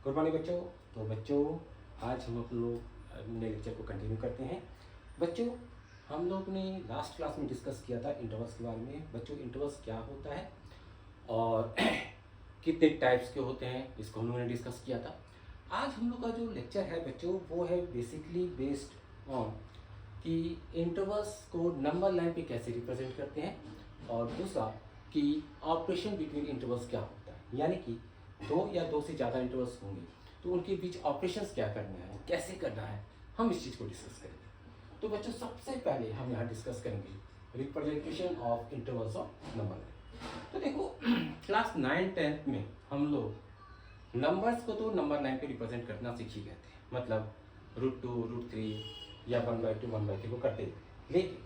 Good morning बच्चों। तो बच्चों आज हम लोग अपने लेक्चर को कंटिन्यू करते हैं। बच्चों हम लोग ने लास्ट क्लास में डिस्कस किया था इंटरवल्स के बारे में। बच्चों इंटरवल्स क्या होता है और कितने टाइप्स के होते हैं इसको हम लोगों ने डिस्कस किया था। आज हम लोग का जो लेक्चर है बच्चों वो है बेसिकली बेस्ड ऑन कि इंटरवल्स को नंबर लाइन पे कैसे रिप्रेजेंट करते हैं और दूसरा कि ऑपरेशन बिटवीन इंटरवल्स क्या होता है, यानी कि दो या दो से ज़्यादा इंटरवल्स होंगे तो उनके बीच ऑपरेशंस क्या करना है, कैसे करना है, हम इस चीज़ को डिस्कस करेंगे। तो बच्चों सबसे पहले हम यहाँ डिस्कस करेंगे representation of intervals of number line. तो देखो क्लास 9-10 में हम लोग नंबर्स को तो नंबर लाइन पे रिप्रेजेंट करना सीख ही गए थे, मतलब √2, √3 या 1/2, 1/3 को करते थे। लेकिन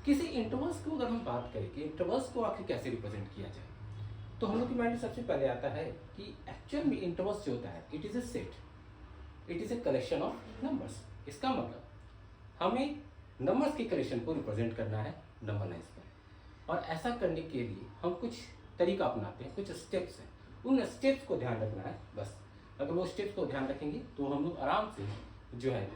किसी इंटरवल्स को अगर हम बात करें कि इंटरवल्स को आखिर कैसे रिप्रेजेंट किया जाए तो हम लोग के माइंड में सबसे पहले आता है कि एक्चुअल में इंटरवल्स जो होता है it is a set, it is a collection of numbers. इसका मतलब हमें नंबर्स के कलेक्शन को रिप्रेजेंट करना है नंबर लाइन्स पर, और ऐसा करने के लिए हम कुछ तरीका अपनाते हैं, कुछ स्टेप्स हैं। उन स्टेप्स को ध्यान रखना है बस। अगर वो स्टेप्स को ध्यान रखेंगे तो हम लोग आराम से जो है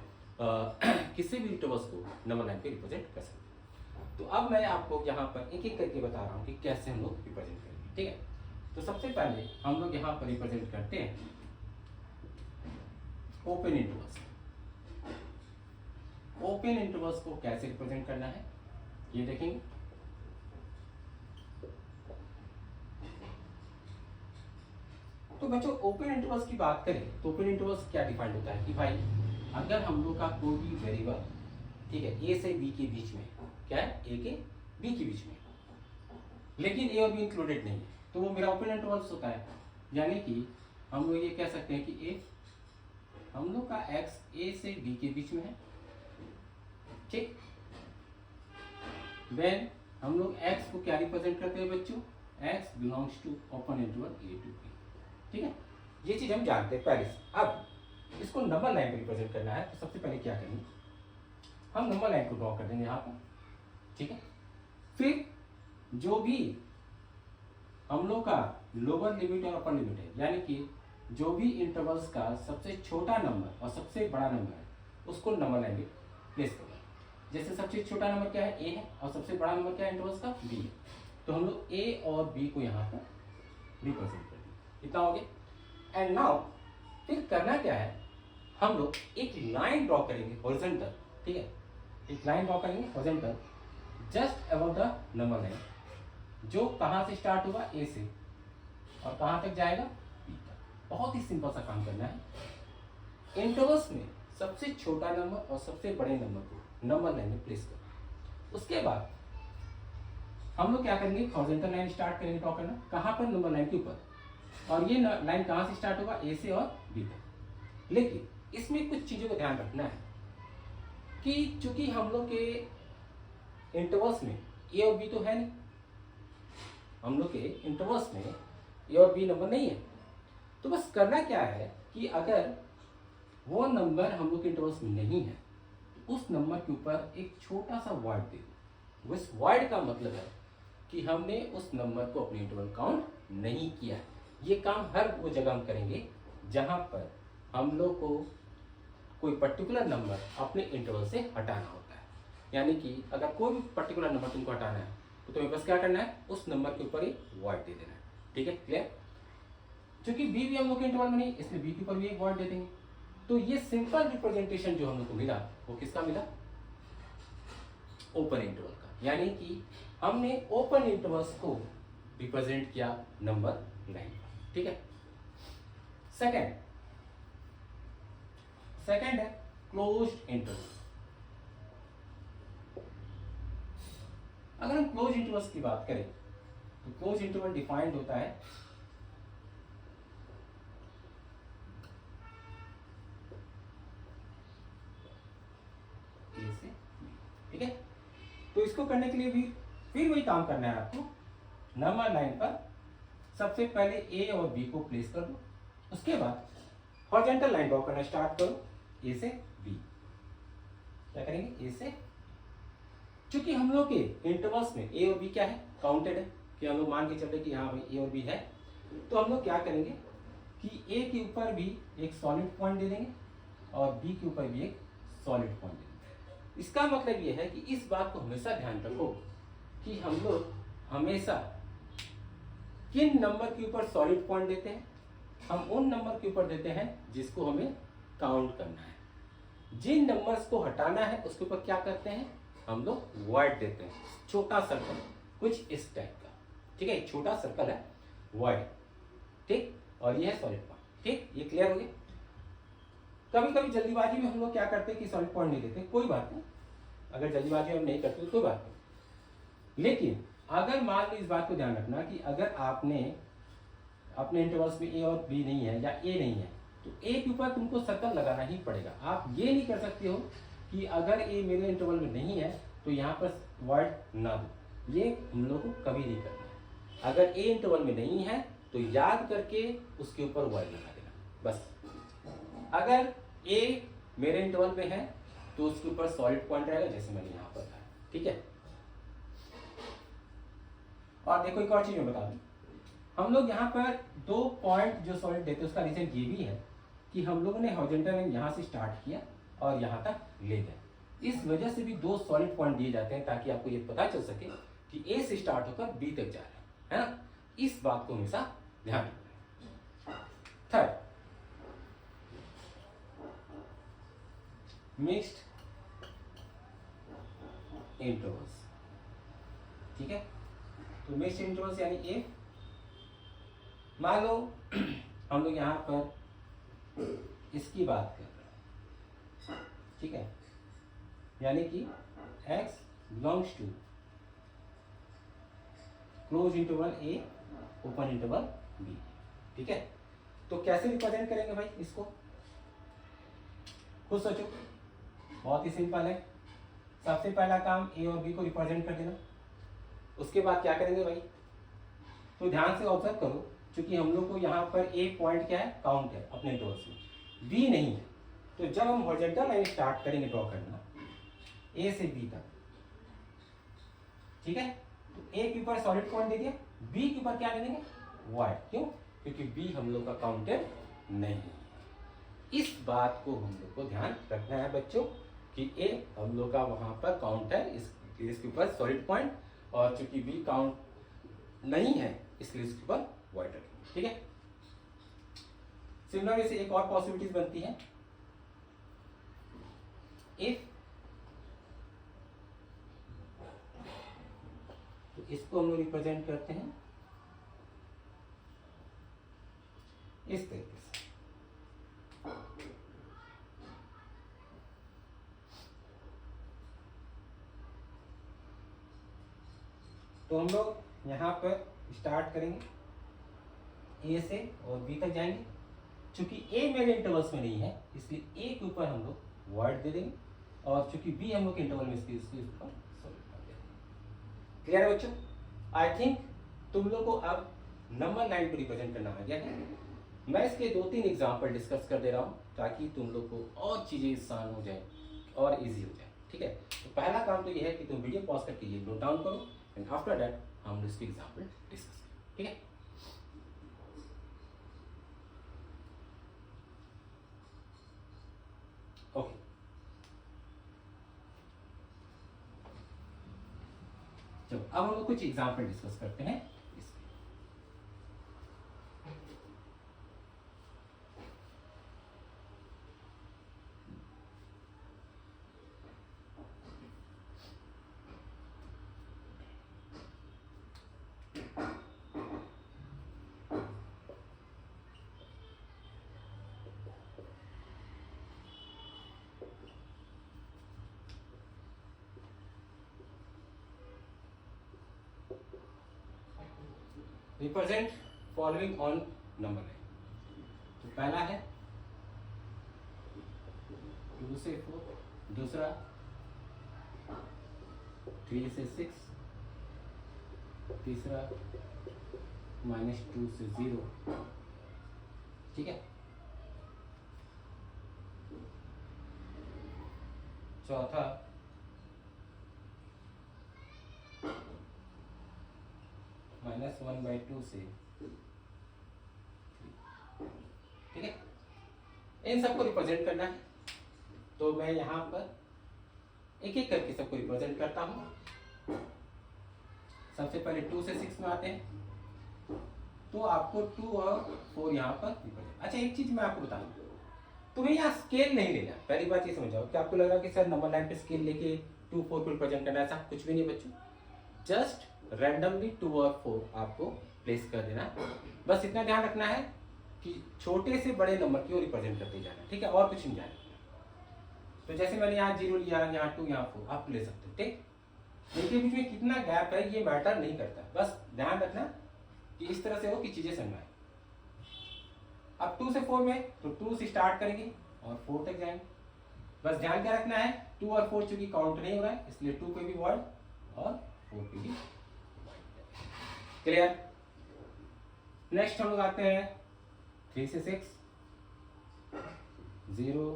किसी भी इंटरवल्स को नंबर लाइन पे रिप्रेजेंट कर सकते हैं। तो अब मैं आपको यहाँ पर एक एक करके बता रहा हूँ कि कैसे हम लोग रिप्रेजेंट करेंगे, ठीक है। तो सबसे पहले हम लोग यहाँ पर रिप्रेजेंट करते हैं ओपन इंटरवल्स। ओपन इंटरवल्स को कैसे रिप्रेजेंट करना है ये देखेंगे। तो बच्चों ओपन इंटरवल्स की बात करें तो ओपन इंटरवल्स क्या डिफाइंड होता है कि भाई अगर हम लोग का कोई भी वेरिएबल, ठीक है, ए से बी के बीच में, क्या है, ए के बी के बीच में, लेकिन ए और बी इंक्लूडेड नहीं है तो वो मेरा ओपन इंटरवल्स होता है। यानी कि हम लोग ये कह सकते हैं कि ए हम लोग का एक्स ए से बी के बीच में है, ठीक। देन हम लोग एक्स को क्या रिप्रेजेंट करते हैं बच्चों, X belongs to open interval A to B, ठीक है। ये चीज हम जानते हैं पहले से। अब इसको नंबर लाइन पे रिप्रेजेंट करना है तो सबसे पहले क्या करेंगे, हम नंबर लाइन को ड्रॉ कर देंगे यहाँ पर, ठीक है। फिर जो भी हम लोग का लोअर लिमिट और अपर लिमिट है, यानी कि जो भी इंटरवल्स का सबसे छोटा नंबर और सबसे बड़ा नंबर है उसको नंबर लाइन पे प्लेस करेंगे। जैसे सबसे छोटा नंबर क्या है, ए है, और सबसे बड़ा नंबर क्या है इंटरवल्स का, बी है। तो हम लोग ए और बी को यहाँ पर रिप्रेजेंट कर देंगे। इतना हो गया। एंड नाउ फिर करना क्या है, हम लोग एक लाइन ड्रॉ करेंगे हॉरिजॉन्टल, ठीक है। एक लाइन ड्रॉ करेंगे horizontal just above the number line, जो कहाँ से स्टार्ट होगा, ए से, और कहाँ तक जाएगा, बी तक। बहुत ही सिंपल सा काम करना है। इंटरवल्स में सबसे छोटा नंबर और सबसे बड़े नंबर को नंबर लाइन में प्लेस करो। उसके बाद हम लोग क्या करेंगे, हॉरिजॉन्टल लाइन स्टार्ट करेंगे ड्रॉ करना, कहाँ पर, नंबर लाइन के ऊपर, और ये लाइन कहाँ से स्टार्ट होगा, ए से और बी तक। लेकिन इसमें कुछ चीज़ों को ध्यान रखना है कि चूंकि हम लोग के इंटरवल्स में ए और बी तो है नहीं, हम लोग के इंटरवल्स में ए और बी नंबर नहीं है, तो बस करना क्या है कि अगर वो नंबर हम लोग के इंटरवल्स में नहीं है तो उस नंबर के ऊपर एक छोटा सा वर्ड दे दो। उस वर्ड का मतलब है कि हमने उस नंबर को अपने इंटरवल काउंट नहीं किया है। ये काम हर वो जगह हम करेंगे जहाँ पर हम लोग को कोई पर्टिकुलर नंबर अपने इंटरवल से हटाना होता है। यानी कि अगर कोई भी पर्टिकुलर नंबर तुमको हटाना है तो तुम्हें बस क्या करना है, उस नंबर के ऊपर एक वर्ड दे देना है, ठीक है, क्लियर। क्योंकि बी भी हम लोग के इंटरवल में नहीं, इसलिए बी के ऊपर भी एक वर्ड दे देंगे। तो ये सिंपल रिप्रेजेंटेशन जो हम लोग को मिला वो किसका मिला, ओपन इंटरवल का। यानी कि हमने ओपन इंटरवल्स को रिप्रेजेंट किया नंबर लाइन पर, ठीक है। सेकंड है क्लोज्ड इंटरवल। अगर हम क्लोज इंटरवल्स की बात करें तो क्लोज इंटरवल डिफाइंड होता है ए से बी, ठीक है। तो इसको करने के लिए भी फिर वही काम करना है आपको, नंबर लाइन पर सबसे पहले ए और बी को प्लेस कर दो। उसके बाद हॉरिजॉन्टल लाइन ड्रॉ करना स्टार्ट करो, ए से बी। क्या करेंगे, ए से, चूंकि हम लोग के इंटरवल्स में ए और बी क्या है, काउंटेड है, कि हम लोग मान के चले कि हाँ भाई ए और बी है, तो हम लोग क्या करेंगे, कि ए के ऊपर भी एक सॉलिड पॉइंट दे देंगे और बी के ऊपर भी एक सॉलिड पॉइंट दे देंगे। इसका मतलब ये है कि इस बात को हमेशा ध्यान रखो कि हम लोग हमेशा किन नंबर के ऊपर सॉलिड पॉइंट देते हैं। हम उन नंबर के ऊपर देते हैं जिसको हमें काउंट करना है। जिन नंबर्स को हटाना है उसके ऊपर क्या करते हैं, हम लोग वॉइड देते हैं, छोटा सर्कल कुछ इस टाइप का। ठीक है, एक छोटा सर्कल है वॉइड, ठीक, और ये है सॉलिड पॉइंट। ठीक, ये क्लियर हो गया। कभी कभी जल्दीबाजी में हम लोग क्या करते हैं कि सॉलिड पॉइंट नहीं देते, कोई बात नहीं, अगर जल्दीबाजी हम नहीं करते तो कोई बात नहीं। लेकिन अगर मान लो, इस बात को ध्यान रखना कि अगर आपने अपने इंटरवल्स में ए और बी नहीं है या ए नहीं है तो ए के ऊपर तुमको सर्कल लगाना ही पड़ेगा। आप ये नहीं कर सकते हो कि अगर ए मेरे इंटरवल में नहीं है तो यहाँ पर वर्ड ना दो, ये हम लोग को कभी नहीं करना है। अगर ए इंटरवल में नहीं है तो याद करके उसके ऊपर वर्ड लगा देना बस। अगर ए मेरे इंटरवल में है तो उसके ऊपर सॉलिड पॉइंट रहेगा, जैसे मैंने यहाँ पर कहा। ठीक है, और देखो एक और चीज मैं बता दूं, हम लोग यहाँ पर दो पॉइंट जो सॉलिड देते हैं उसका रीजन ये भी है कि हम लोगों ने हॉरिजॉन्टल लाइन यहाँ से स्टार्ट किया और यहाँ तक ले गए। इस वजह से भी दो सॉलिड पॉइंट दिए जाते हैं ताकि आपको ये पता चल सके कि ए से स्टार्ट होकर बी तक जा रहे हैं, है ना। इस बात को हमेशा ध्यान रखना। Third, mixed intervals. ठीक है, तो मिक्स्ड इंटरवल्स यानी ए, मान लो हम लोग यहाँ पर इसकी बात कर रहे हैं। ठीक है, यानी कि x belongs to close interval A open interval B. ठीक है, तो कैसे रिप्रेजेंट करेंगे भाई इसको, खुद सोचो। बहुत ही सिंपल है, सबसे पहला काम ए और बी को रिप्रेजेंट कर देना। उसके बाद क्या करेंगे भाई, तो ध्यान से ऑब्जर्व करो, क्योंकि हम लोग को यहाँ पर ए पॉइंट क्या है, काउंट है अपने इंटरवल्स में, बी नहीं है। तो जब हम हॉरिजॉन्टल लाइन स्टार्ट करेंगे ड्रॉ करना ए से बी तक, ठीक है, तो ए के ऊपर सॉलिड पॉइंट दे दिया, बी के ऊपर क्या दे देंगे, वाई। क्यों, क्योंकि बी हम लोग का काउंटेड नहीं है। इस बात को हम लोग को ध्यान रखना है बच्चों कि ए हम लोग का वहां पर काउंट है, इसके ऊपर सॉलिड पॉइंट, और चूंकि बी काउंट नहीं है इसलिए इसके ऊपर वाइड रखेंगे। ठीक है, सिमिलर से एक और पॉसिबिलिटीज बनती है, इफ, तो इसको हम लोग रिप्रेजेंट करते हैं इस तरीके से। तो हम लोग यहाँ पर स्टार्ट करेंगे ए से और बी तक जाएंगे। चूंकि ए मेरे इंटरवल्स में नहीं है इसलिए ए के ऊपर हम लोग वर्ड दे देंगे, और चूंकि बी हम लोग के इंटरवल में इसके ऊपर सॉलिड पॉइंट दे देंगे। क्लियर है बच्चों? आई थिंक तुम लोग को अब नंबर लाइन को रिप्रेजेंट करना आ गया है। मैं इसके 2-3 एग्जाम्पल डिस्कस कर दे रहा हूँ ताकि तुम लोग को और चीज़ें आसान हो जाए और इजी हो जाए। ठीक है, तो पहला काम तो ये है कि तुम वीडियो पॉज करके ये नोट डाउन करो, एंड आफ्टर दैट हम इसके एग्जाम्पल डिस्कस करें। ठीक है, ओके। चलो अब हम लोग कुछ एग्जाम्पल डिस्कस करते हैं इसके। Represent following on number line. तो पहला है 2 से 4, दूसरा 3 से 6, तीसरा -2 से 0। ठीक है, चौथा 1/2 से 3। ठीक है, इन सबको रिप्रेजेंट करना है। तो मैं यहाँ पर एक एक करके सबको रिप्रेजेंट करता हूँ। सबसे पहले 2 से 6 में आते हैं, तो आपको 2 और 4 यहाँ पर रिप्रेजेंट। अच्छा, एक चीज मैं आपको बता दूँ, तुम्हें यहाँ स्केल नहीं लेना। पहली बात ये समझ जाओ कि आपको लग रहा है कि सर नंबर लाइन पे स्केल लेके 2 4 को रिप्रेजेंट करना है, ऐसा कुछ भी नहीं बच्चों। जस्ट रैंडमली 2 और 4 आपको प्लेस कर देना है। बस इतना ध्यान रखना है कि छोटे से बड़े नंबर की ओर रिप्रेजेंट करते जाना, ठीक है, और कुछ नहीं जाना। तो जैसे मैंने यहाँ 0 लिया, यहाँ 2, यहाँ 4 आप ले सकते हो, ठीक। इनके बीच में कितना गैप है ये मैटर नहीं करता, बस ध्यान रखना कि इस तरह से हो कि चीजें समझ आए। अब 2 से 4 में तो 2 से स्टार्ट करेंगे और 4 तक जाएंगे। बस ध्यान क्या रखना है, 2 और 4 चूंकि काउंट नहीं हो रहा है, इसलिए 2 पे भी वर्ड और 4 पे भी। क्लियर। नेक्स्ट हम लोग आते हैं 3 से 6, 0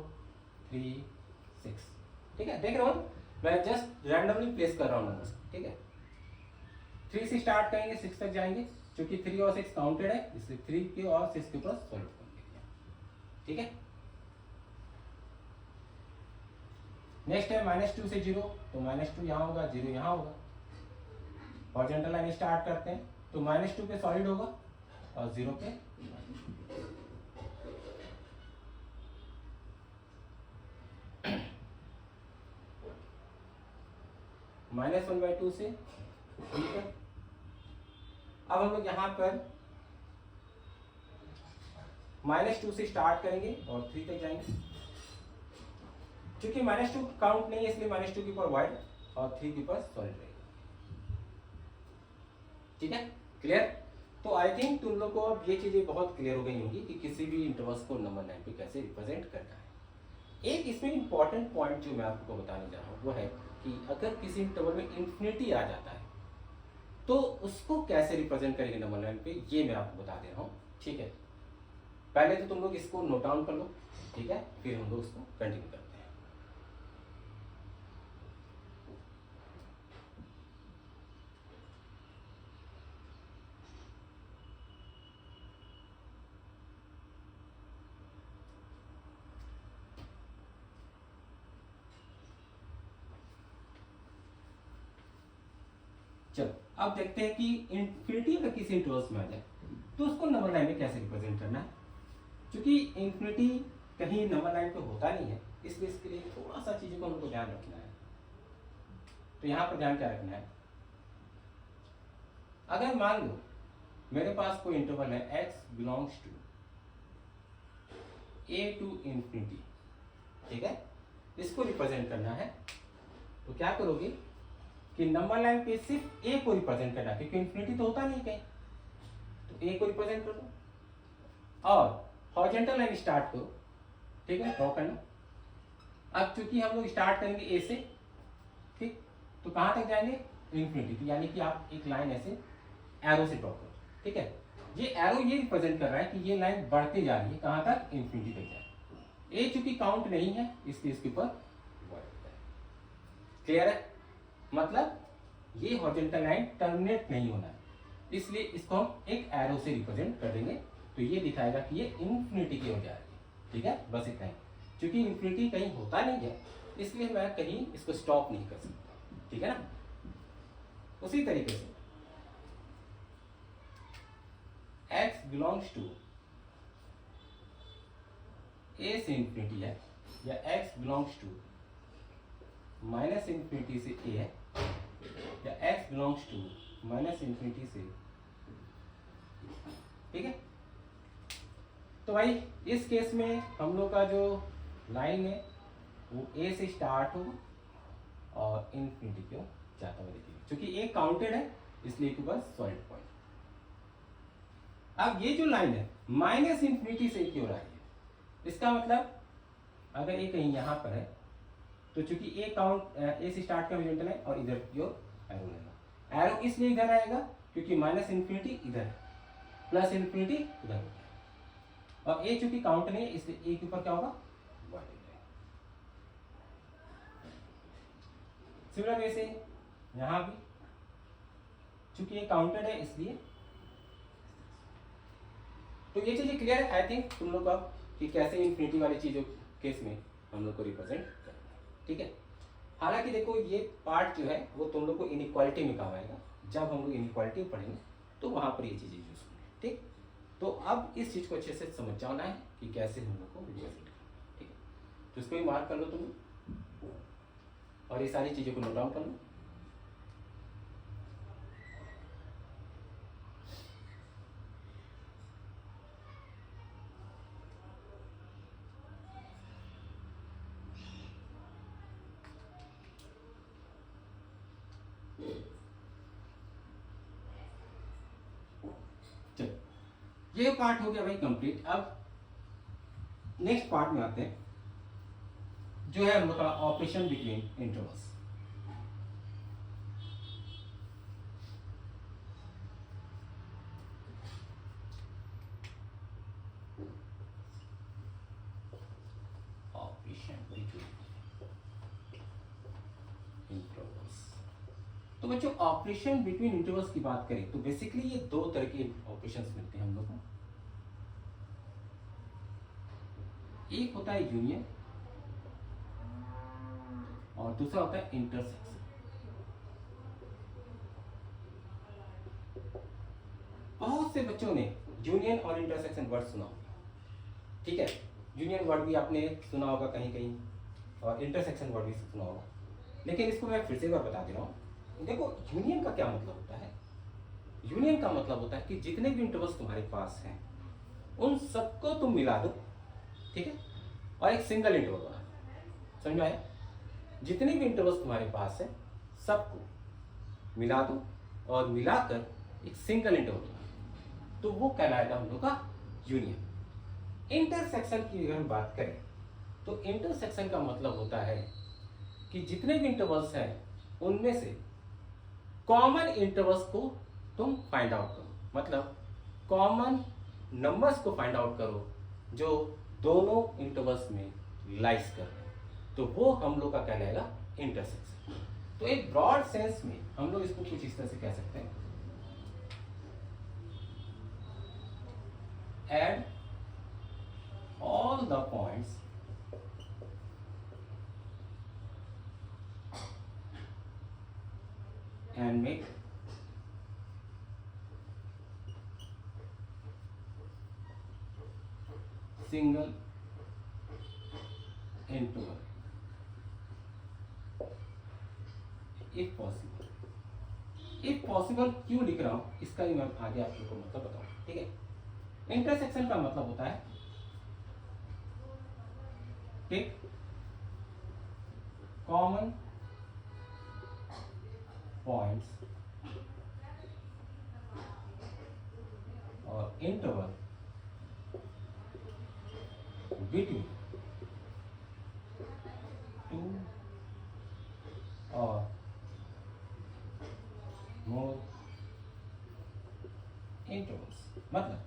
3 6, ठीक है। देख रहे हो, मैं जस्ट रैंडमली प्लेस कर रहा हूँ नंबर्स, ठीक है। 3 से स्टार्ट करेंगे, 6 तक जाएंगे। क्योंकि 3 और 6 काउंटेड है, इसलिए 3 के और 6 के ऊपर सॉल्व कर दिया, ठीक है। नेक्स्ट है -2 से 0, तो -2 यहाँ होगा, 0 यहाँ होगा। हॉरिजॉन्टल लाइन स्टार्ट करते हैं, तो -2 पे सॉलिड होगा और 0 पे -1/2 से 3 पे। अब हम लोग यहाँ पर -2 से स्टार्ट करेंगे और 3 तक जाएंगे। क्योंकि -2 काउंट नहीं है, इसलिए -2 के ऊपर वाइड और 3 के ऊपर सॉलिड रहेगा, ठीक है। क्लियर। तो आई थिंक तुम लोग को अब ये चीजें बहुत क्लियर हो गई होंगी कि किसी भी इंटरवल्स को नंबर लाइन पे कैसे रिप्रेजेंट करना है। एक इसमें इंपॉर्टेंट पॉइंट जो मैं आपको बताने जा रहा हूँ वो है कि अगर किसी इंटरवल में इंफिनिटी आ जाता है तो उसको कैसे रिप्रेजेंट करेंगे नंबर लाइन पे, ये मैं आपको बता दे रहा हूँ, ठीक है। पहले तो तुम लोग इसको नोट डाउन कर लो, ठीक है, फिर हम लोग इसको कंटिन्यू करते हैं। चलो अब देखते हैं कि इंफिनिटी अगर किसी इंटरवल्स में आ जाए तो उसको नंबर लाइन में कैसे रिप्रेजेंट करना है। क्योंकि इंफिनिटी कहीं नंबर लाइन पे होता नहीं है, इसलिए इसके लिए थोड़ा सा चीजों को हमको ध्यान रखना है। तो यहाँ पर ध्यान क्या रखना है, अगर मान लो मेरे पास कोई इंटरवल है x belongs to a to infinity, ठीक है, इसको रिप्रेजेंट करना है, तो क्या करोगे कि नंबर लाइन पे सिर्फ a को रिप्रेजेंट करना है, क्योंकि इंफिनिटी तो होता नहीं कहीं, तो a को रिप्रेजेंट कर दो और हॉरिजॉन्टल लाइन स्टार्ट करो, ठीक है, ड्रॉ करना। अब चूंकि हम लोग स्टार्ट करेंगे a से, ठीक, तो कहां तक जाएंगे, इंफिनिटी। तो यानी कि आप एक लाइन ऐसे एरो से ड्रॉ करो, ठीक है। ये एरो ये रिप्रेजेंट कर रहा है कि ये लाइन बढ़ते जा रही है, कहां तक, इंफिनिटी तक जाए। ए चूंकि काउंट नहीं है इसलिए इसके ऊपर वर्ड होता है। क्लियर है, मतलब ये हॉरिजॉन्टल लाइन टर्मिनेट नहीं होना है, इसलिए इसको हम एक एरो से रिप्रेजेंट कर देंगे। तो ये दिखाएगा कि ये इंफिनिटी की हो जा रही है, ठीक है, बस इतना ही। क्योंकि इंफिनिटी कहीं होता नहीं है इसलिए मैं कहीं इसको स्टॉप नहीं कर सकता, ठीक है ना। उसी तरीके से x बिलोंग्स टू a से इंफिनिटी है, या x belongs to minus infinity से a है, या x belongs to minus infinity से, ठीक है। तो भाई इस केस में हम लोग का जो लाइन है वो a से स्टार्ट होगा और इंफिनिटी की ओर जाता हुआ देखिए, क्योंकि a काउंटेड है इसलिए के पास सॉलिड पॉइंट। अब ये जो लाइन है माइनस इंफिनिटी से की ओर आ रही है, इसका मतलब अगर ए कहीं यहाँ पर है तो चूंकि ए काउंट ए से स्टार्ट का हॉरिजॉन्टल है और इधर की ओर एरो लेना। एरो इसलिए इधर आएगा क्योंकि माइनस इंफिनिटी इधर है, प्लस इंफिनिटी उधर होता है, और ए चूंकि काउंट नहीं है इसलिए ए के ऊपर क्या होगा, वर्ड हो जाएगा। सिमिलर वे से यहाँ भी चूंकि ये काउंटेड है इसलिए तो ये चीज़ें क्लियर है आई थिंक तुम लोग का कि कैसे इन्फिनिटी वाली चीज़ों केस में हम लोग को रिप्रेजेंट करना है। ठीक है, हालांकि देखो ये पार्ट जो है वो तुम लोग को इनइक्वालिटी में काम आएगा, जब हम लोग इनइक्वालिटी पढ़ेंगे तो वहाँ पर ये चीज़ें यूज होंगी। ठीक, तो अब इस चीज़ को अच्छे से समझ जाना है कि कैसे हम लोग को रिप्रेजेंट करना है। ठीक है, तो इसको भी मार्क कर लो तुम और ये सारी चीज़ों को नोट डाउन कर लो। चलो ये पार्ट हो गया भाई कंप्लीट। अब नेक्स्ट पार्ट में आते हैं जो है हम लोग का operation between intervals. Operation between intervals. तो बच्चों ऑपरेशन बिटवीन इंटरवल्स की बात करें तो बेसिकली ये दो तरह के ऑपरेशंस मिलते हैं हम लोग को। एक होता है यूनियन और दूसरा होता है इंटरसेक्शन। बहुत से बच्चों ने यूनियन और इंटरसेक्शन वर्ड सुना होगा। ठीक है, यूनियन वर्ड भी आपने सुना होगा कहीं कहीं और इंटरसेक्शन वर्ड भी सुना होगा, लेकिन इसको मैं फिर से एक बार बता दे रहा हूँ। देखो यूनियन का क्या मतलब होता है? यूनियन का मतलब होता है कि जितने भी इंटरवल्स तुम्हारे पास हैं उन सबको तुम मिला दो, ठीक है, और एक सिंगल इंटरवल बना दो। समझ में आया? जितने भी इंटरवल्स तुम्हारे पास है सबको मिला दो और मिलाकर एक सिंगल इंटरवल बना दो, तो वो कहलाएगा हम लोग का यूनियन। इंटरसेक्शन की अगर हम बात करें तो इंटरसेक्शन का मतलब होता है कि जितने भी इंटरवल्स हैं उनमें से कॉमन इंटरवल्स को तुम फाइंड आउट करो, मतलब कॉमन नंबर्स को फाइंड आउट करो जो दोनों इंटरवल्स में लाइज कर रहे हैं, तो वो हम लोग का कहलाएगा इंटरसेक्शन। तो एक ब्रॉड सेंस में हम लोग इसको कुछ इस तरह से कह सकते हैं, add all the points and make single interval if possible। if possible क्यों लिख रहा हूं इसका भी मैं आगे आप लोगों को मतलब बताऊं। ठीक है, इंटरसेक्शन का मतलब होता है टेक कॉमन पॉइंट्स और इंटरवल बिटवीन टू और मोर इंटरवल्स। मतलब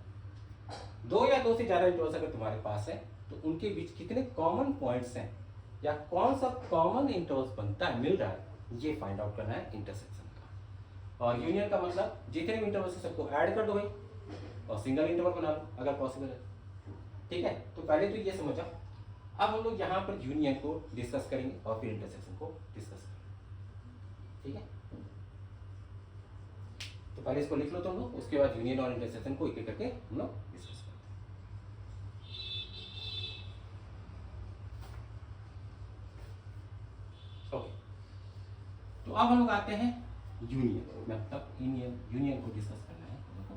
दो या दो से ज्यादा इंटरवल्स अगर तुम्हारे पास है तो उनके बीच कितने कॉमन पॉइंट्स हैं या कौन सा कॉमन इंटरवल्स बनता है, मिल रहा है, ये फाइंड आउट करना है इंटरसेक्शन का। और यूनियन का मतलब जितने भी इंटरवल्स हैं सबको ऐड कर दो भाई और सिंगल इंटरवल बना लो अगर पॉसिबल है। ठीक है, तो पहले तो ये समझा। अब हम लोग यहाँ पर यूनियन को डिस्कस करेंगे और फिर इंटरसेक्शन को डिस्कस करेंगे। ठीक है, तो पहले इसको लिख लो तुम लोग, उसके बाद यूनियन और इंटरसेक्शन को एक एक करके हम लोग डिस्कस करते हैं। ओके, तो अब हम लोग आते हैं यूनियन, मतलब यूनियन को डिस्कस करना है हम लोग को।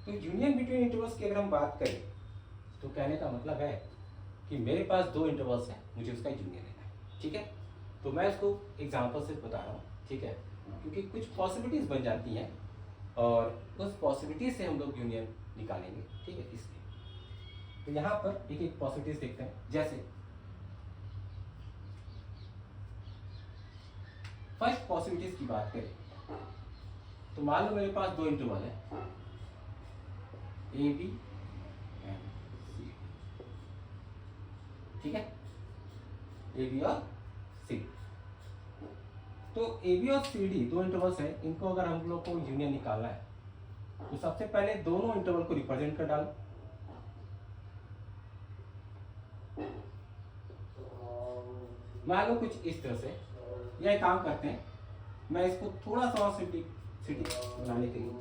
तो यूनियन बिटवीन इंटरवल्स की अगर हम बात करें तो कहने का मतलब है कि मेरे पास दो इंटरवल्स हैं, मुझे उसका यूनियन लेना है। ठीक है, तो मैं इसको एग्जांपल से बता रहा हूँ। ठीक है, क्योंकि कुछ पॉसिबिलिटीज बन जाती हैं और उस पॉसिबिलिटी से हम लोग यूनियन निकालेंगे। ठीक है, इसलिए तो यहाँ पर एक एक पॉसिबिलिटीज देखते हैं। जैसे फर्स्ट पॉसिबिलिटीज की बात करें तो मान लो मेरे पास दो इंटरवल है ए बी एंड सी, ठीक है, ए बी और सी। तो ए बी और सी डी दो इंटरवल्स हैं, इनको अगर हम लोग को यूनियन निकालना है तो सबसे पहले दोनों इंटरवल को रिप्रेजेंट कर डालो। मान लो कुछ इस तरह से, यह काम करते हैं, मैं इसको थोड़ा सा और सिटी बनाने के लिए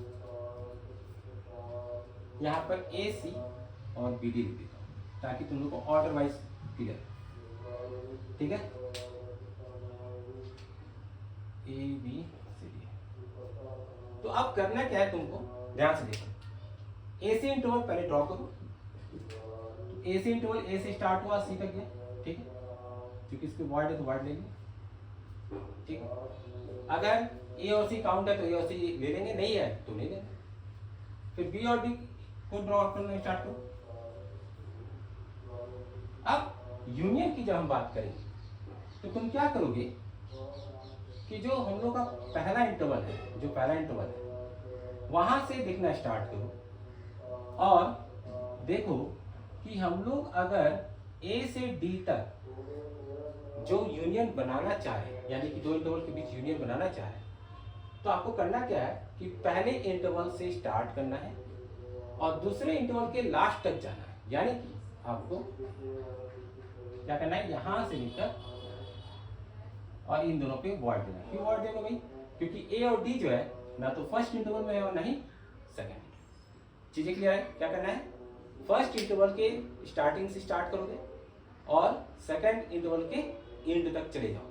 यहाँ पर ए सी और बी डी लिख देता हूँ ताकि तुम लोग को ऑर्डर वाइज क्लियर, ठीक है, ए बी सी डी। तो अब करना क्या है तुमको, ध्यान से देखो, ए सी इंटरवल पहले ड्रॉ करो। तो ए सी इंटरवल ए से स्टार्ट हुआ सी तक गया, ठीक है, क्योंकि इसके वर्ड है तो वर्ड लेंगे, ठीक है। अगर ए और सी काउंट है तो ए और सी ले लेंगे, नहीं है तो नहीं लेंगे। फिर बी और डी को ड्रॉ करना स्टार्ट करो। अब यूनियन की जब हम बात करेंगे तो तुम क्या करोगे कि जो हम लोग का पहला इंटरवल है, जो पहला इंटरवल है वहां से देखना स्टार्ट करो और देखो कि हम लोग अगर ए से डी तक जो यूनियन बनाना चाहे, यानी कि दो इंटरवल के बीच यूनियन बनाना चाहे, तो आपको करना क्या है कि पहले इंटरवल से स्टार्ट करना है और दूसरे इंटरवल के लास्ट तक जाना है। यानी कि आपको क्या करना है, यहां से लेकर और इन दोनों पे वर्ड देना। क्यों वर्ड देना भाई, क्योंकि ए और डी जो है ना तो फर्स्ट इंटरवल में है और ना ही सेकेंड। चीजें क्लियर है, क्या करना है, फर्स्ट इंटरवल के स्टार्टिंग से स्टार्ट करोगे और सेकेंड इंटरवल के एंड तक चले जाओ।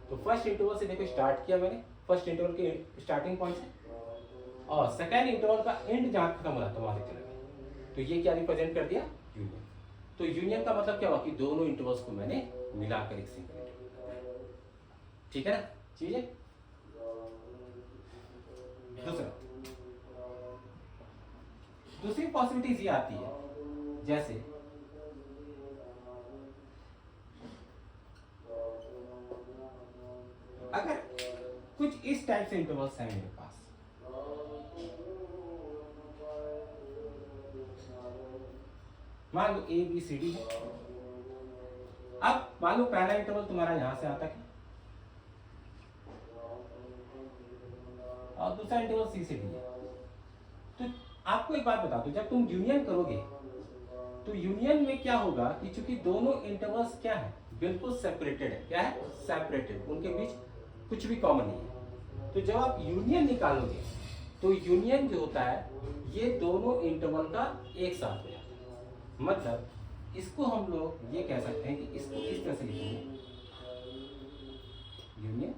तो फर्स्ट इंटरवल से देखो स्टार्ट किया मैंने, फर्स्ट इंटरवल के स्टार्टिंग पॉइंट से, और सेकेंड इंटरवल का एंड जहां खत्म हो रहा था वहां से चला गया। तो ये क्या रिप्रेजेंट कर दिया, यूनियन। तो यूनियन का मतलब क्या हुआ कि दोनों इंटरवल्स को मैंने मिलाकर एक सिंगल इंटरवल, ठीक है ना। चीजें दूसरी पॉसिबिलिटीज ये आती है, जैसे अगर कुछ इस टाइप से इंटरवल्स हैं मेरे पास, मान लो ए बी सी डी है। अब मान लो पहला इंटरवल तुम्हारा यहां से आता है और दूसरा इंटरवल सी से डी है। तो आपको एक बात बता दूं, जब तुम यूनियन करोगे तो यूनियन में क्या होगा कि चूंकि दोनों इंटरवल्स क्या है, बिल्कुल सेपरेटेड है। क्या है, सेपरेटेड, उनके बीच कुछ भी कॉमन नहीं है। तो जब आप यूनियन निकालोगे तो यूनियन जो होता है ये दोनों इंटरवल का एक साथ हो जाता है। मतलब इसको हम लोग ये कह सकते हैं कि इसको इस तरह से लिखेंगे, यूनियन।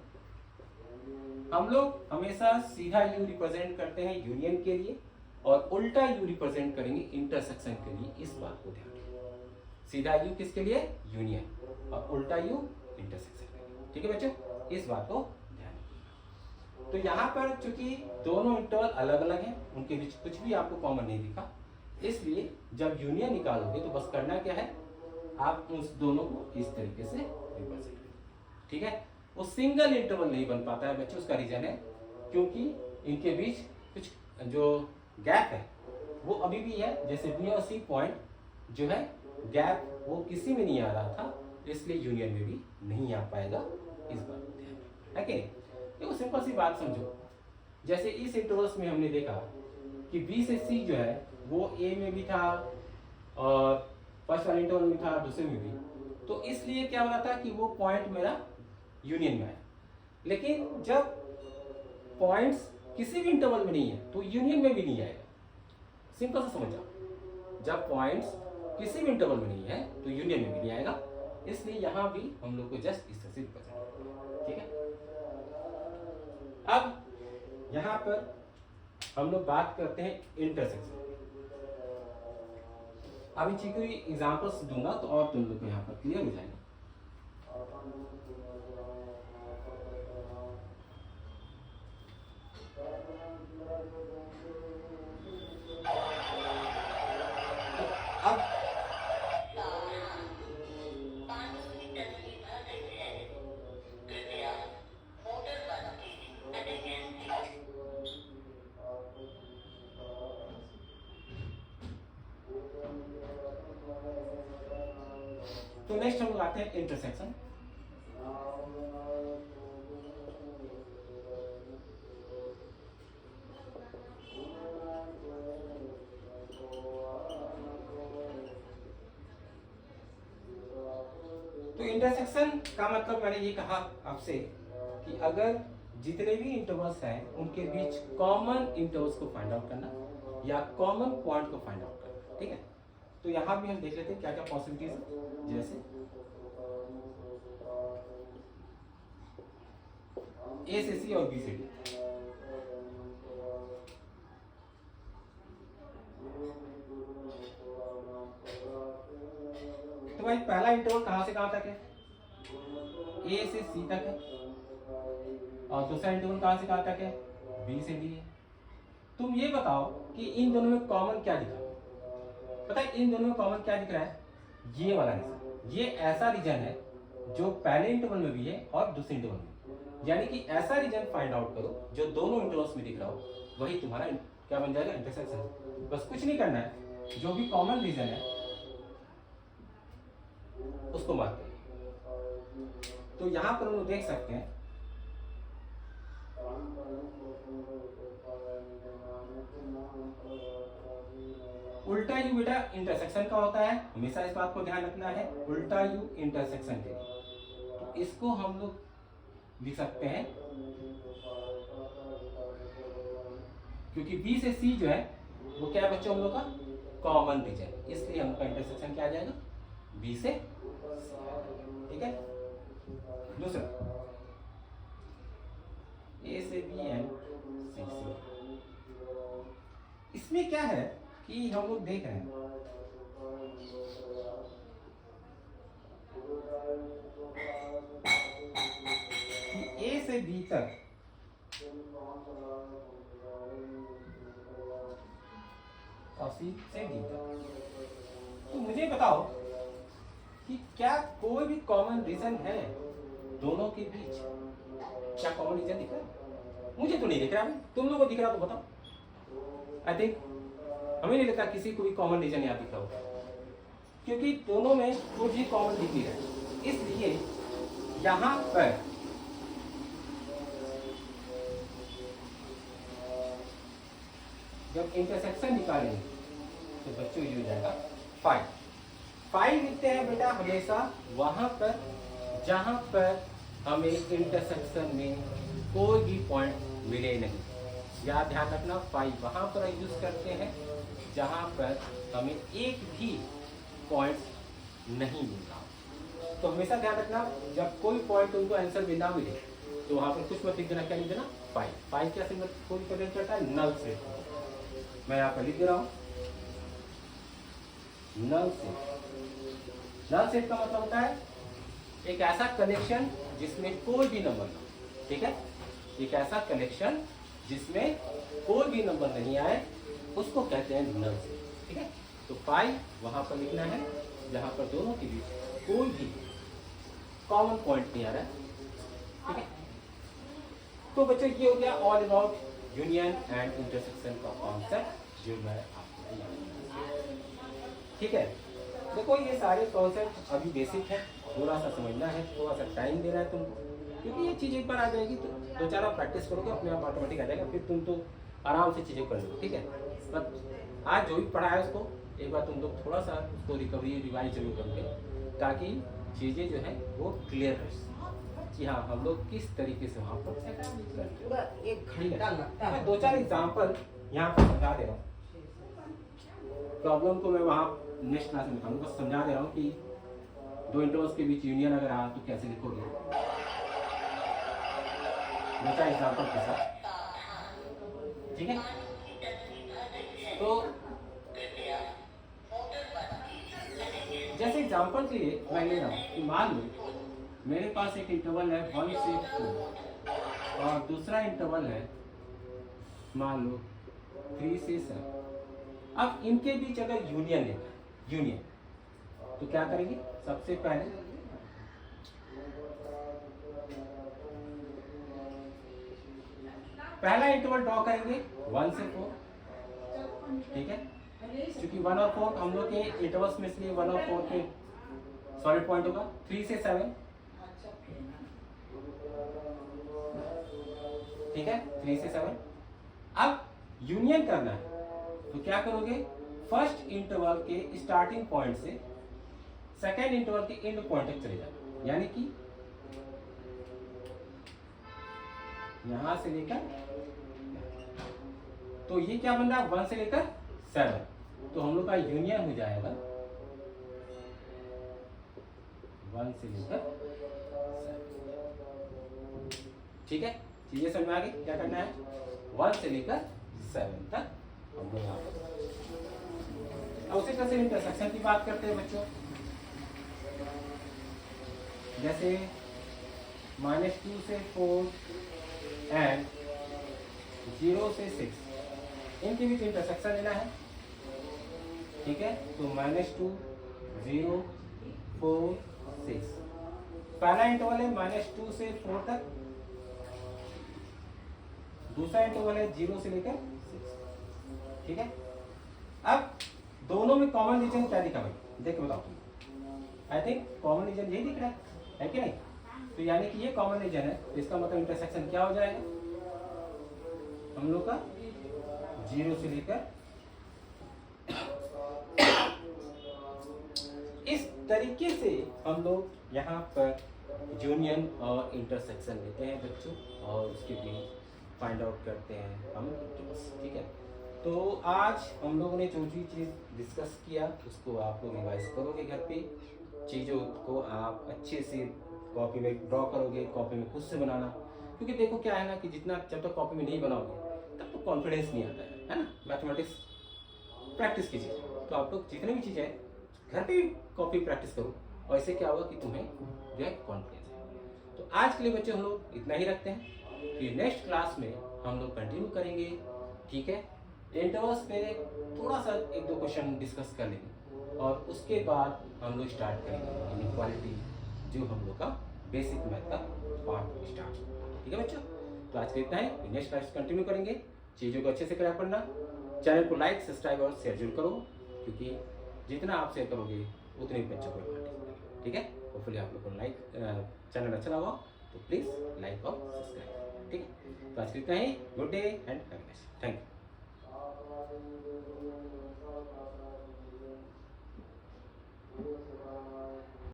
हम लोग हमेशा सीधा यू रिप्रेजेंट करते हैं यूनियन के लिए और उल्टा यू रिप्रेजेंट करेंगे इंटरसेक्शन के लिए। इस बात को ध्यान रखें, सीधा यू किसके लिए, यूनियन, और उल्टा यू इंटरसेक्शन के लिए, ठीक है बच्चों, इस बात को ध्यान रखिएगा। तो यहाँ पर चूंकि दोनों इंटरवल अलग अलग हैं, उनके बीच कुछ भी आपको कॉमन नहीं दिखा, इसलिए जब यूनियन निकालोगे तो बस करना क्या है, आप उस दोनों को इस तरीके से रिप्रेजेंट करें, ठीक है। वो सिंगल इंटरवल नहीं बन पाता है बच्चों, उसका रीजन है क्योंकि इनके बीच कुछ जो गैप है वो अभी भी है। जैसे बी और सी पॉइंट जो है गैप वो किसी में नहीं आ रहा था, इसलिए यूनियन में भी नहीं आ पाएगा। इस बात को ध्यान है कि देखो, सिंपल सी बात समझो, जैसे इस इंटरवल्स में हमने देखा कि बी से सी जो है वो ए में भी था और फर्स्ट वाले इंटरवल में था, दूसरे में भी, तो इसलिए क्या हो रहा था कि वो पॉइंट मेरा यूनियन में है। लेकिन जब पॉइंट्स किसी भी इंटरवल में नहीं है तो यूनियन में भी नहीं आएगा। सिंपल से समझ जाओ, जब पॉइंट्स किसी भी इंटरवल में नहीं है तो यूनियन में भी नहीं आएगा, इसलिए यहां भी हम लोग को जस्ट इस तरह से रिप्रेजेंट करना है, ठीक है। अब यहां पर हम लोग बात करते हैं इंटरसेक्शन। अभी चीज को एग्जांपल्स दूंगा तो और तुम लोग को यहाँ पर क्लियर हो जाएगा। अब तो नेक्स्ट हम लोग आते हैं इंटरसेक्शन। तो इंटरसेक्शन का मतलब मैंने ये कहा आपसे कि अगर जितने भी इंटरवल्स हैं उनके बीच कॉमन इंटरवल्स को फाइंड आउट करना या कॉमन पॉइंट को फाइंड आउट करना, ठीक है। तो यहाँ भी हम देख लेते हैं क्या क्या पॉसिबिलिटीज है। जैसे ए से सी और बी से डी, तो भाई पहला इंटरवल कहां से कहां तक है? ए से सी तक है। और दूसरा इंटरवल कहां से कहां तक है? बी से डी है। तुम ये बताओ कि इन दोनों में कॉमन क्या दिखा? पता है इन दोनों में कॉमन क्या दिख रहा है? ये वाला रीजन, ये ऐसा रीजन है जो पहले इंटरवल में भी है और दूसरे इंटरवल में, यानी कि ऐसा रीजन फाइंड आउट करो जो दोनों इंटरवल्स में दिख रहा हो, वही तुम्हारा क्या बन जाएगा? इंटरसेक्शन। बस कुछ नहीं करना है, जो भी कॉमन रीजन है उसको मार्क करो। तो यहां पर हम लोग देख सकते हैं उल्टा यू बेटा इंटरसेक्शन का होता है, हमेशा इस बात को ध्यान रखना है। उल्टा यू इंटरसेक्शन के लिए तो इसको हम लोग लिख सकते हैं, क्योंकि बी से सी जो है वो क्या है बच्चों हम लोग का कॉमन रीजन, इसलिए हम लोग का इंटरसेक्शन क्या आ जाएगा? बी से, ठीक है। दूसरा ए से बी एंड सी से, इसमें क्या है कि हम लोग देख रहे हैं कि ए से बी तक और सी से डी तक, तो मुझे बताओ कि क्या कोई भी कॉमन रीजन है दोनों के बीच? क्या कॉमन रीजन दिख रहा है? मुझे तो नहीं दिख रहा है, तुम लोगों को दिख रहा तो बताओ। आई थिंक हमें नहीं लगता किसी को भी कॉमन रीजन यहाँ दिख रहा होगा, क्योंकि दोनों में कुछ भी कॉमन दिख नहीं रहा। इसलिए यहां पर जब इंटरसेक्शन निकालेंगे तो बच्चों ये हो जाएगा 5। 5 लिखते हैं बेटा हमेशा वहां पर जहां पर हमें इंटरसेक्शन में कोई भी पॉइंट मिले नहीं। या ध्यान रखना 5 वहां पर यूज करते हैं जहां पर हमें एक भी पॉइंट नहीं मिल रहा। तो हमेशा ध्यान रखना जब कोई पॉइंट उनको आंसर में ना मिले तो वहां पर कुछ मत लिख देना, क्या लिख देना? 5 क्या सिंबल कोई रिप्रेजेंट करता है? Null set. मैं यहाँ पर लिख दे रहा हूं नल सेट। नल सेट का मतलब होता है एक ऐसा कनेक्शन जिसमें कोई भी नंबर ना, ठीक है। एक ऐसा कनेक्शन जिसमें कोई भी नंबर नहीं आए उसको कहते हैं नल सेट, ठीक है। तो 5 वहां पर लिखना है जहां पर दोनों के बीच कोई भी कॉमन पॉइंट नहीं आ रहा है, ठीक है। तो बच्चों ये हो गया all about union and intersection का कॉन्सेप्ट जो मैं आपको ठीक है। देखो ये सारे कॉन्सेप्ट अभी बेसिक है, थोड़ा सा समझना है, थोड़ा सा टाइम देना है तुमको, क्योंकि ये चीज़ एक बार आ जाएगी तो 2-4 बार प्रैक्टिस करोगे अपने आप ऑटोमेटिक आ जाएगा, फिर तुम तो आराम से चीज़ें कर लो, ठीक है। बट आज जो भी पढ़ा है उसको एक बार तुम लोग थोड़ा सा उसको रिकवरी रिवाइज जरूर करोगे ताकि चीज़ें जो है वो क्लियर रहे कि हाँ हम लोग किस तरीके से वहाँ पर पूरा 1 घंटा लगता है। मैं 2-4 एग्जाम्पल यहाँ पर समझा दे रहा हूँ, प्रॉब्लम को मैं वहाँ नेक्स्ट क्लास में बताऊंगा, बस समझा दे रहा हूँ कि 2 इंटरवल्स के बीच यूनियन अगर आया तो कैसे लिखोगे, 2-4 एग्जाम्पल के साथ, ठीक है। तो जैसे एग्जाम्पल के लिए मैं ले रहा हूँ कि मान लो मेरे पास एक इंटरवल है 1 से 4 और दूसरा इंटरवल है मान लो 3 से 7। अब इनके बीच अगर यूनियन लेना है, यूनियन, तो क्या करेंगे? सबसे पहले पहला इंटरवल ड्रॉ करेंगे 1 से 4, ठीक है। क्योंकि 1 और 4 हम लोग के इंटरवल्स में इसलिए 1 और 4 के सॉलिड पॉइंट होगा 3 से 7, ठीक है, 3 से 7। अब यूनियन करना है तो क्या करोगे, फर्स्ट इंटरवल के स्टार्टिंग पॉइंट से सेकेंड इंटरवल के एंड पॉइंट तक चले जाओ, यानी कि यहां से लेकर, तो ये क्या बन रहा है 1 से लेकर 7, तो हम लोग का यूनियन हो जाएगा 1 से लेकर 7, ठीक है। चीजें समझ में आ गई, क्या करना है 1 से लेकर 7 तक हम लोग यहाँ पर। अब उसी तरह से इंटरसेक्शन की बात करते हैं बच्चों, जैसे -2 से 4 एंड 0 से 6, इनके बीच इंटरसेक्शन लेना है, ठीक है। तो -2, 0, 4, 6, पहला इंटरवल है -2 से 4 तक, दूसरा इंटरवल है 0 से लेकर 6, ठीक है। अब दोनों में कॉमन रीजन क्या दिखा भाई, देख के बताओ, आई थिंक कॉमन रीजन यही दिख रहा है कि नहीं, तो यानी कि ये कॉमन रीजन है, तो इसका मतलब इंटरसेक्शन क्या हो जाएगा हम लोग का 0 से लेकर, इस तरीके से हम लोग यहाँ पर यूनियन और इंटरसेक्शन लेते हैं बच्चों, और उसके बीच फाइंड आउट करते हैं हम इंटरवल्स, ठीक है। तो आज हम लोगों ने जो भी चीज़ डिस्कस किया उसको आप लोग रिवाइज करोगे घर पे, चीज़ों को आप अच्छे से कॉपी में ड्रॉ करोगे, कॉपी में खुद से बनाना, क्योंकि देखो क्या है ना कि जितना जब तक कॉपी में नहीं बनाओगे तब तो कॉन्फिडेंस नहीं आता है ना। मैथमेटिक्स प्रैक्टिस कीजिए, तो आप लोग जितने भी चीज़ें घर पे कॉपी प्रैक्टिस करो, और इससे क्या होगा कि तुम्हें जो है कॉन्फिडेंस है। तो आज के लिए बच्चे हम लोग इतना ही रखते हैं, फिर नेक्स्ट क्लास में हम लोग कंटिन्यू करेंगे, ठीक है। इंटरवल्स पे थोड़ा सा 1-2 क्वेश्चन डिस्कस कर लेंगे, और उसके बाद हम लोग स्टार्ट करेंगे इनइक्वालिटी, जो हम लोग का बेसिक मैथ का पार्ट स्टार्ट, ठीक है बच्चों। तो आज के इतना है, नेक्स्ट क्लास कंटिन्यू करेंगे, चीज़ों को अच्छे से क्रैक करना, चैनल को लाइक सब्सक्राइब और शेयर जरूर करो, क्योंकि जितना आप शेयर करोगे उतने ही बच्चों को एडवांटेज मिलेगा, ठीक है। होपफुली आप लोग को लाइक चैनल अच्छा लगा तो प्लीज़ लाइक और सब्सक्राइब, ठीक है। तो आज के इतना ही, good day and have a nice day, thank you.